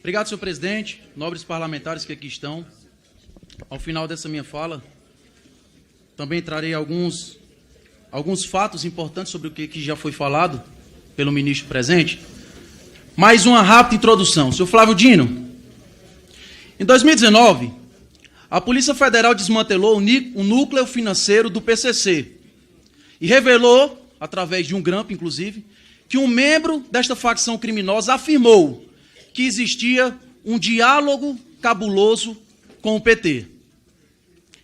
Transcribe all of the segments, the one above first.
Obrigado, senhor presidente, nobres parlamentares que aqui estão. Ao final dessa minha fala, também trarei alguns fatos importantes sobre o que já foi falado pelo ministro presente. Mais uma rápida introdução. Senhor Flávio Dino, em 2019, a Polícia Federal desmantelou o núcleo financeiro do PCC e revelou, através de um grampo, inclusive, que um membro desta facção criminosa afirmou que existia um diálogo cabuloso com o PT.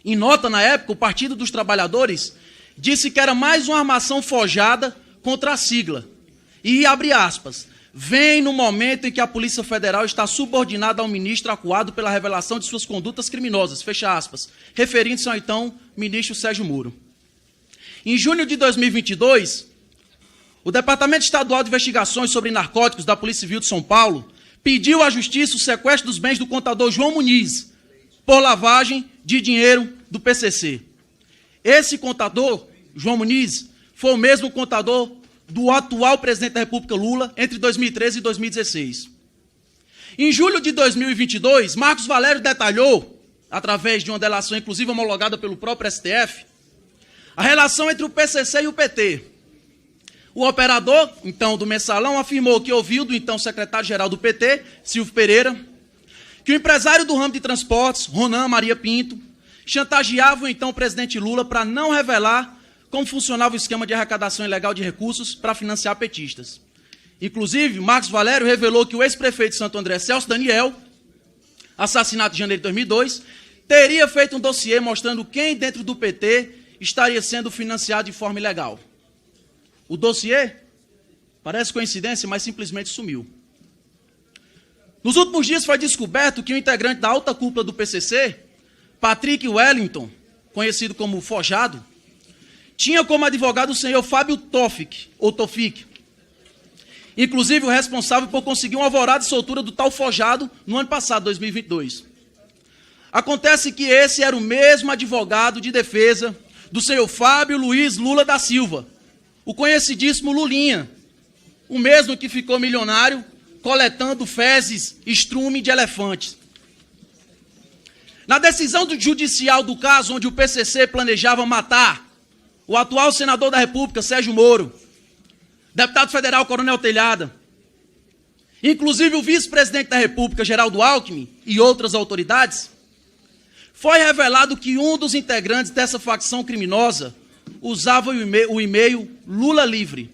Em nota, na época, o Partido dos Trabalhadores disse que era mais uma armação forjada contra a sigla. E, abre aspas, vem no momento em que a Polícia Federal está subordinada ao ministro acuado pela revelação de suas condutas criminosas, fecha aspas, referindo-se ao então ministro Sérgio Moro. Em junho de 2022, o Departamento Estadual de Investigações sobre Narcóticos da Polícia Civil de São Paulo pediu à Justiça o sequestro dos bens do contador João Muniz por lavagem de dinheiro do PCC. Esse contador, João Muniz, foi o mesmo contador do atual presidente da República, Lula, entre 2013 e 2016. Em julho de 2022, Marcos Valério detalhou, através de uma delação inclusive homologada pelo próprio STF, a relação entre o PCC e o PT. O operador, então, do mensalão, afirmou que ouviu do então secretário-geral do PT, Silvio Pereira, que o empresário do ramo de transportes, Ronan Maria Pinto, chantageava o então presidente Lula para não revelar como funcionava o esquema de arrecadação ilegal de recursos para financiar petistas. Inclusive, Marcos Valério revelou que o ex-prefeito de Santo André, Celso Daniel, assassinado em janeiro de 2002, teria feito um dossiê mostrando quem dentro do PT estaria sendo financiado de forma ilegal. O dossiê, parece coincidência, mas simplesmente sumiu. Nos últimos dias foi descoberto que o integrante da alta cúpula do PCC, Patrick Wellington, conhecido como Forjado, tinha como advogado o senhor Fábio Tofic, inclusive o responsável por conseguir uma alvorada de soltura do tal Forjado no ano passado, 2022. Acontece que esse era o mesmo advogado de defesa do senhor Fábio Luiz Lula da Silva, o conhecidíssimo Lulinha, o mesmo que ficou milionário coletando fezes, estrume de elefantes. Na decisão judicial do caso onde o PCC planejava matar o atual senador da República, Sérgio Moro, deputado federal Coronel Telhada, inclusive o vice-presidente da República, Geraldo Alckmin, e outras autoridades, foi revelado que um dos integrantes dessa facção criminosa usava o e-mail Lula Livre.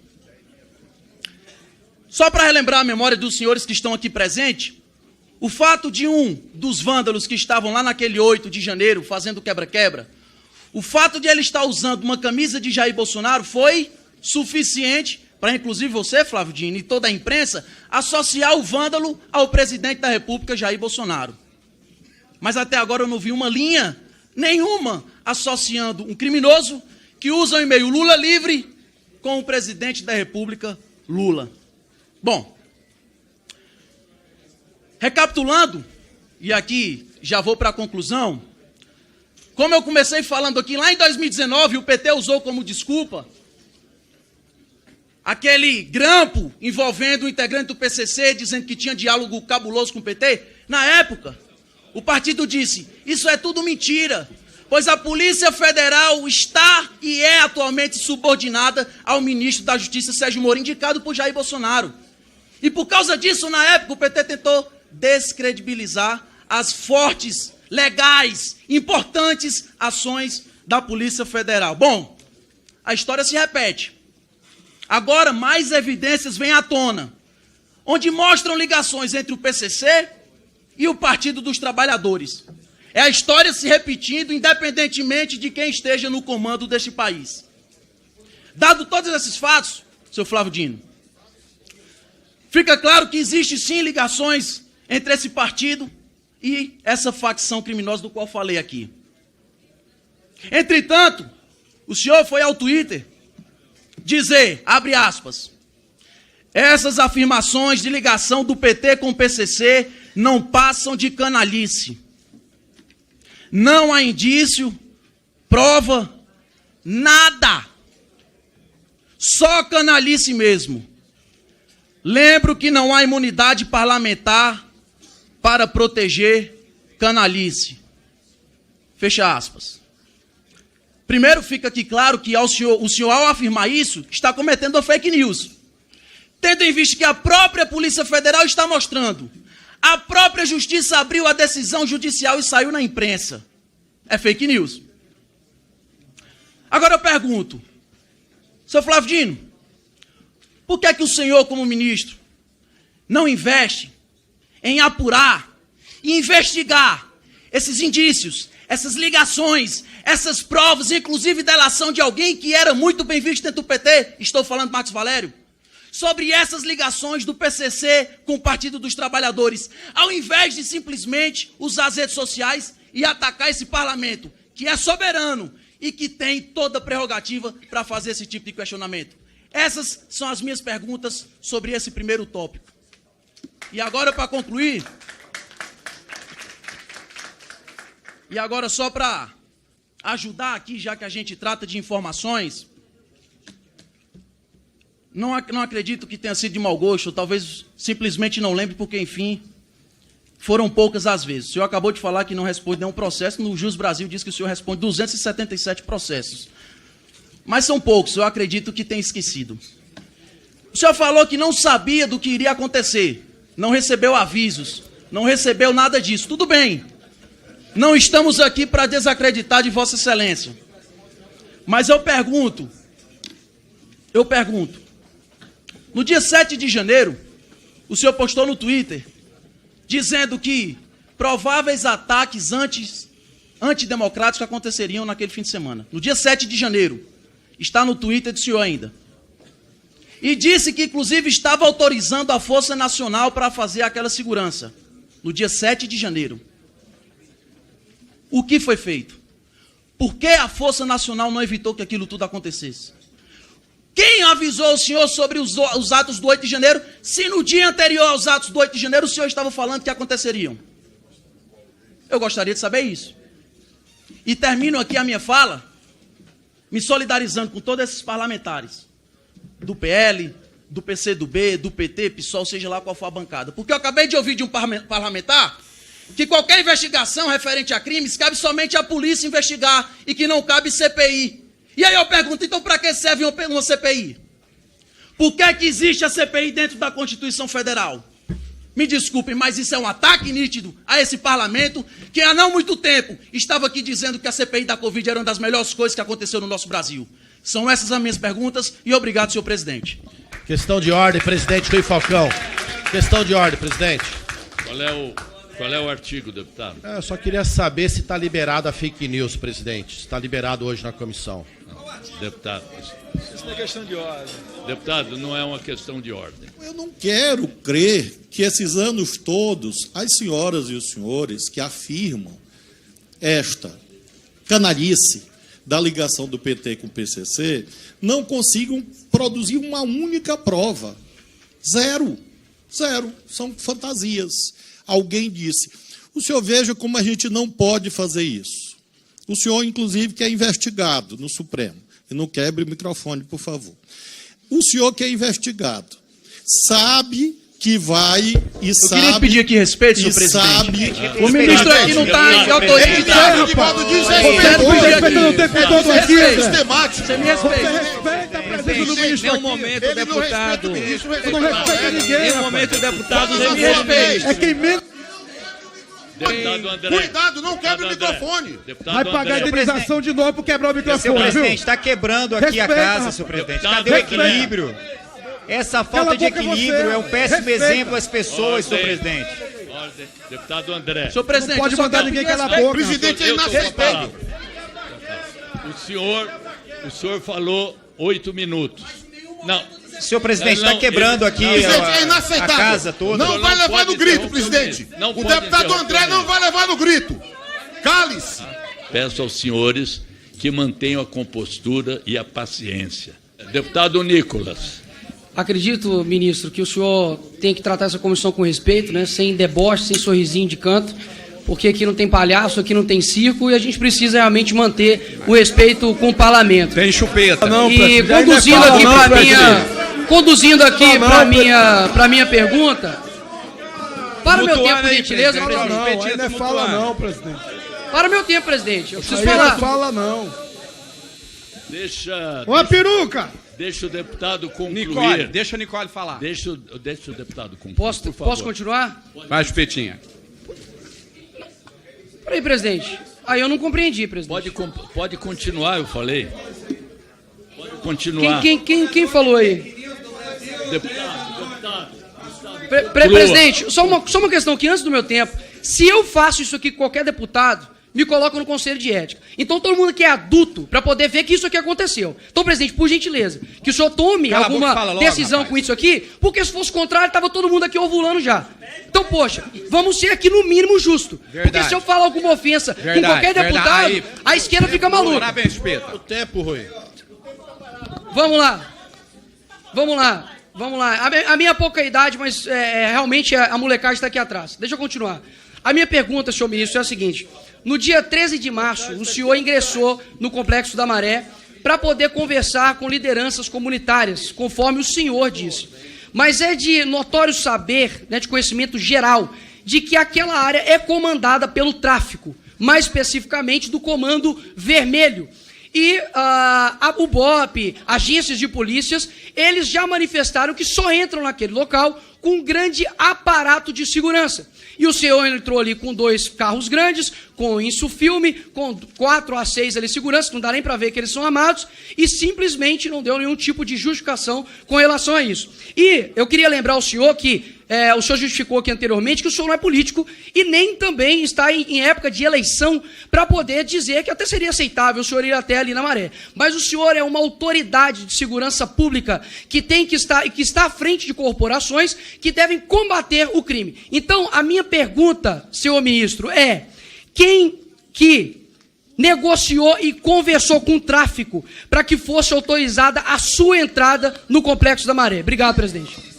Só para relembrar a memória dos senhores que estão aqui presentes, o fato de um dos vândalos que estavam lá naquele 8 de janeiro fazendo quebra-quebra, o fato de ele estar usando uma camisa de Jair Bolsonaro foi suficiente para, inclusive você, Flávio Dino, e toda a imprensa, associar o vândalo ao presidente da República, Jair Bolsonaro. Mas até agora eu não vi uma linha nenhuma associando um criminoso que usa o e-mail Lula Livre com o presidente da República, Lula. Bom, recapitulando, e aqui já vou para a conclusão, como eu comecei falando aqui, lá em 2019, o PT usou como desculpa aquele grampo envolvendo o integrante do PCC, dizendo que tinha diálogo cabuloso com o PT. Na época, o partido disse, isso é tudo mentira, pois a Polícia Federal está e é atualmente subordinada ao ministro da Justiça, Sérgio Moro, indicado por Jair Bolsonaro. E por causa disso, na época, o PT tentou descredibilizar as fortes, legais, importantes ações da Polícia Federal. Bom, a história se repete. Agora, mais evidências vêm à tona, onde mostram ligações entre o PCC e o Partido dos Trabalhadores. É a história se repetindo, independentemente de quem esteja no comando deste país. Dado todos esses fatos, seu Flávio Dino, fica claro que existe sim ligações entre esse partido e essa facção criminosa do qual falei aqui. Entretanto, o senhor foi ao Twitter dizer, abre aspas, essas afirmações de ligação do PT com o PCC não passam de canalice. Não há indício, prova, nada. Só canalice mesmo. Lembro que não há imunidade parlamentar para proteger canalice. Fecha aspas. Primeiro, fica aqui claro que o senhor, ao afirmar isso, está cometendo fake news. Tendo em vista que a própria Polícia Federal está mostrando. A própria Justiça abriu a decisão judicial e saiu na imprensa. É fake news. Agora eu pergunto, senhor Flávio Dino, por que é que o senhor, como ministro, não investe em apurar e investigar esses indícios, essas ligações, essas provas, inclusive delação de alguém que era muito bem visto dentro do PT, estou falando de Marcos Valério, sobre essas ligações do PCC com o Partido dos Trabalhadores, ao invés de simplesmente usar as redes sociais e atacar esse parlamento, que é soberano e que tem toda a prerrogativa para fazer esse tipo de questionamento. Essas são as minhas perguntas sobre esse primeiro tópico. E agora, para concluir, e agora só para ajudar aqui, já que a gente trata de informações, não acredito que tenha sido de mau gosto, talvez simplesmente não lembre, porque, enfim, foram poucas as vezes. O senhor acabou de falar que não responde nenhum processo, no Jus Brasil diz que o senhor responde 277 processos. Mas são poucos, eu acredito que tem esquecido. O senhor falou que não sabia do que iria acontecer, não recebeu avisos, não recebeu nada disso. Tudo bem, não estamos aqui para desacreditar de Vossa Excelência. Mas eu pergunto, no dia 7 de janeiro, o senhor postou no Twitter, dizendo que prováveis ataques antidemocráticos aconteceriam naquele fim de semana. No dia 7 de janeiro, está no Twitter do senhor ainda. E disse que, inclusive, estava autorizando a Força Nacional para fazer aquela segurança. No dia 7 de janeiro. O que foi feito? Por que a Força Nacional não evitou que aquilo tudo acontecesse? Quem avisou o senhor sobre os atos do 8 de janeiro, se no dia anterior aos atos do 8 de janeiro o senhor estava falando que aconteceriam? Eu gostaria de saber isso. E termino aqui a minha fala, me solidarizando com todos esses parlamentares, do PL, do PCdoB, do PT, PSOL, seja lá qual for a bancada. Porque eu acabei de ouvir de um parlamentar que qualquer investigação referente a crimes cabe somente à polícia investigar e que não cabe CPI. E aí eu pergunto, então para que serve uma CPI? Por que que existe a CPI dentro da Constituição Federal? Me desculpem, mas isso é um ataque nítido a esse parlamento, que há não muito tempo estava aqui dizendo que a CPI da Covid era uma das melhores coisas que aconteceu no nosso Brasil. São essas as minhas perguntas e obrigado, senhor presidente. Questão de ordem, presidente Rui Falcão. Questão de ordem, presidente. Qual é o artigo, deputado? Eu só queria saber se está liberado a fake news, presidente. Se está liberado hoje na comissão. Deputado. Isso não é questão de ordem. Deputado, não é uma questão de ordem. Eu não quero crer que esses anos todos, as senhoras e os senhores que afirmam esta canalice da ligação do PT com o PCC, não consigam produzir uma única prova. Zero. Zero. São fantasias. Alguém disse, o senhor veja como a gente não pode fazer isso. O senhor, inclusive, que é investigado no Supremo. E não quebre o microfone, por favor. O senhor que é investigado sabe que vai e sabe... Eu queria pedir aqui respeito, senhor presidente. Sabe, o ministro aqui não está em autoridade. Você me respeita. Respeita a presença do ministro aqui. Nenhum momento, deputado. Não respeita ninguém, Nenhum momento, deputado. Você me respeita. É quem menos Deputado André. Cuidado, não quebre o microfone. vai pagar a indenização de novo por quebrar o Senhor microfone, viu? presidente, está quebrando aqui a Respeita, casa, rapaz. senhor presidente. Deputado, Cadê o respeita. equilíbrio? Essa falta Cala a de boca equilíbrio você. é um péssimo Respeita. exemplo às pessoas, senhor Ordem. presidente. Ordem. Deputado André. Senhor presidente, Não pode eu só mandar quero ninguém pedir calar a respeito. boca. O presidente é Eu tô com a inaceitável. palavra. O senhor falou 8 minutos. Não. Senhor presidente, Não, está quebrando aqui Presidente, é a inaceitável. casa toda. Não Não vai levar pode no grito, interromper presidente. o ministro. Não O pode deputado interromper André o não vai levar no grito. Cale-se. Peço aos senhores que mantenham a compostura e a paciência. Deputado Nicolas. Acredito, ministro, que o senhor tem que tratar essa comissão com respeito, né? Sem deboche, sem sorrisinho de canto, porque aqui não tem palhaço, aqui não tem circo e a gente precisa realmente manter o respeito com o parlamento. Tem chupeta. E conduzindo aqui para minha pergunta, Para o meu tempo, Mutuando por aí, gentileza, presidente. presidente. Não, aí não é fala não, presidente. Para o meu tempo, presidente. Eu preciso Aí não falar. é fala não. Deixa, Ô, a peruca! deixa o deputado concluir. Nicole, deixa a Nicole falar. Deixa o deputado concluir, Posso por favor. continuar? Vai, Chupetinha. Peraí, presidente. Aí eu não compreendi, presidente. Pode continuar, eu falei. Pode continuar. Quem falou aí? Deputado. Presidente, só uma questão que antes do meu tempo, se eu faço isso aqui com qualquer deputado, me coloca no Conselho de Ética. Então todo mundo que é adulto, para poder ver que isso aqui aconteceu. Então, presidente, por gentileza, que o senhor tome Cala a boca e fala alguma logo, decisão rapaz. com isso aqui, porque se fosse contrário, estava todo mundo aqui ovulando já. Então, poxa, vamos ser aqui no mínimo justo. Verdade. Porque se eu falar alguma ofensa com qualquer deputado, Aí, a esquerda fica maluca. Parabéns, Chupeta. O tempo, Rui. Vamos lá. A minha pouca idade, mas realmente a molecagem está aqui atrás. Deixa eu continuar. A minha pergunta, senhor ministro, é a seguinte. No dia 13 de março, o senhor ingressou no Complexo da Maré para poder conversar com lideranças comunitárias, conforme o senhor disse. Mas é de notório saber, de conhecimento geral, de que aquela área é comandada pelo tráfico, mais especificamente do Comando Vermelho. E o BOP, agências de polícias, eles já manifestaram que só entram naquele local com um grande aparato de segurança. E o senhor entrou ali com 2 carros grandes, com insufilme, com 4 a 6 ali segurança, que não dá nem para ver que eles são armados, e simplesmente não deu nenhum tipo de justificação com relação a isso. E eu queria lembrar ao senhor que o senhor justificou aqui anteriormente que o senhor não é político e nem também está em época de eleição para poder dizer que até seria aceitável o senhor ir até ali na Maré. Mas o senhor é uma autoridade de segurança pública que está à frente de corporações que devem combater o crime. Então, a minha pergunta, senhor ministro, é quem que negociou e conversou com o tráfico para que fosse autorizada a sua entrada no Complexo da Maré? Obrigado, presidente.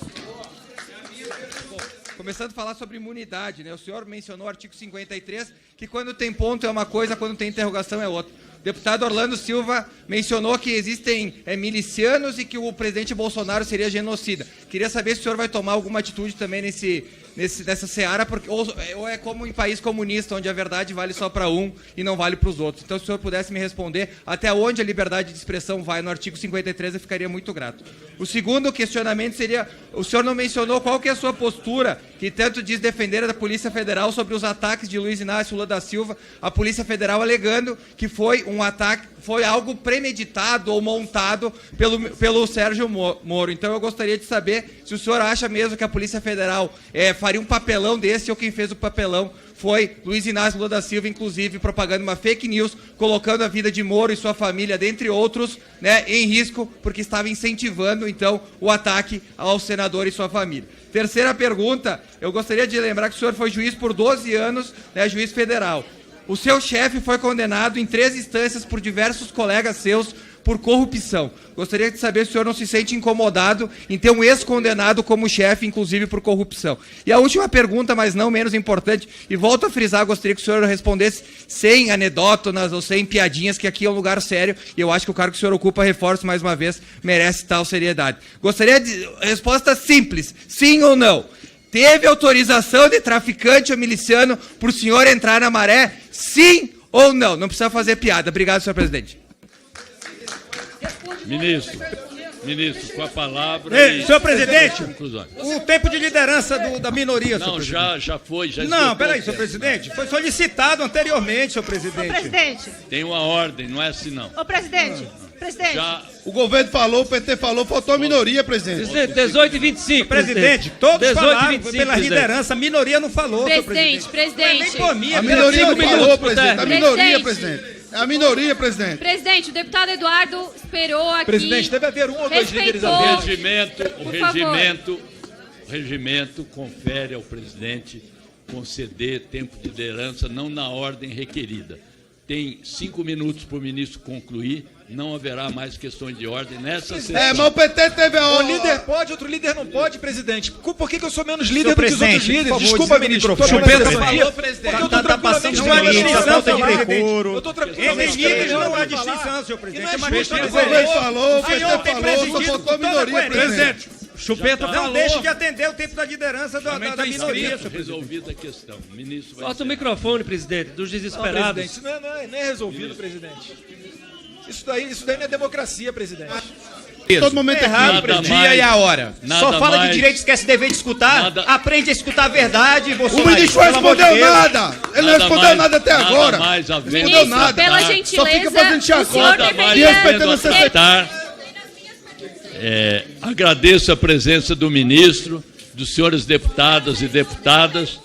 Começando a falar sobre imunidade, né? O senhor mencionou o artigo 53, que quando tem ponto é uma coisa, quando tem interrogação é outra. O deputado Orlando Silva mencionou que existem milicianos e que o presidente Bolsonaro seria genocida. Queria saber se o senhor vai tomar alguma atitude também nessa seara, porque, ou é como em país comunista, onde a verdade vale só para um e não vale para os outros. Então, se o senhor pudesse me responder até onde a liberdade de expressão vai no artigo 53, eu ficaria muito grato. O segundo questionamento seria, o senhor não mencionou qual que é a sua postura, que tanto diz defender a Polícia Federal sobre os ataques de Luiz Inácio Lula da Silva, a Polícia Federal alegando que foi um ataque, foi algo premeditado ou montado pelo Sérgio Moro. Então eu gostaria de saber se o senhor acha mesmo que a Polícia Federal faria um papelão desse, ou quem fez o papelão foi Luiz Inácio Lula da Silva, inclusive propagando uma fake news, colocando a vida de Moro e sua família, dentre outros, em risco, porque estava incentivando, então, o ataque ao senador e sua família. Terceira pergunta, eu gostaria de lembrar que o senhor foi juiz por 12 anos, juiz federal. O seu chefe foi condenado em 3 instâncias por diversos colegas seus por corrupção. Gostaria de saber se o senhor não se sente incomodado em ter um ex-condenado como chefe, inclusive por corrupção. E a última pergunta, mas não menos importante, e volto a frisar, gostaria que o senhor respondesse sem anedótonas ou sem piadinhas, que aqui é um lugar sério, e eu acho que o cargo que o senhor ocupa, reforço mais uma vez, merece tal seriedade. Gostaria de resposta simples, sim ou não. Teve autorização de traficante ou miliciano para o senhor entrar na Maré? Sim ou não? Não precisa fazer piada. Obrigado, senhor presidente. Ministro, com a palavra. Senhor presidente, conclusões. o tempo de liderança da minoria, Não, já foi. Não, peraí, senhor presidente. Foi solicitado anteriormente, senhor presidente. Ô, presidente. Tem uma ordem, não é assim não. Ô, presidente. Presidente. O governo falou, o PT falou, faltou a minoria, presidente. 18 e 25. Presidente, todos 18 falaram 25, pela presidente. liderança, a minoria não falou, senhor Presidente, presidente. presidente. A minoria não falou, presidente. A minoria, Presidente. presidente. É a minoria, presidente. Presidente, o deputado Eduardo esperou aqui. Presidente, deve haver um ou dois líderes a ver. O regimento confere ao presidente conceder tempo de liderança, não na ordem requerida. Tem 5 minutos para o ministro concluir, não haverá mais questões de ordem nessa sessão. Mas o PT teve a Um ordem. líder pode, outro líder não pode, presidente. Por que eu sou menos Senhor líder do que os outros presidente, por líderes? favor, Desculpa, desliga o ministro. microfone. Chupeta Presidente. falou, presidente. Porque eu tô Tá passando tranquilamente dos limites, falando, falta de presidente. decoro. Eu tô Entre tranquilamente líderes não há falando. distinção, senhor presidente. E não é É uma justo questão de O governo falou, o O senhor PT tem falou, só presidido faltou a com toda minoria, coerência. presidente. Chupeta Já tá. não deixe de atender o tempo da liderança da minoria. Resolvida a questão. O ministro vai Corta o microfone, presidente, dos Não, desesperados. presidente, isso não é resolvido, presidente. Isso daí não é democracia, presidente. Todo momento é Errado, Nada presidente. mais, Dia e a hora. nada Só fala mais, de direito, esquece dever de escutar. nada- Aprende a escutar a verdade, O Bolsonaro. ministro não respondeu nada. Ele não respondeu nada até agora. Mais a ver. Ministro, nada. pela Só gentileza, Só fica fazendo o senhor chacota. Nada mais deveria... respeitando a aceitar. Agradeço a presença do ministro, dos senhores deputadas e deputadas.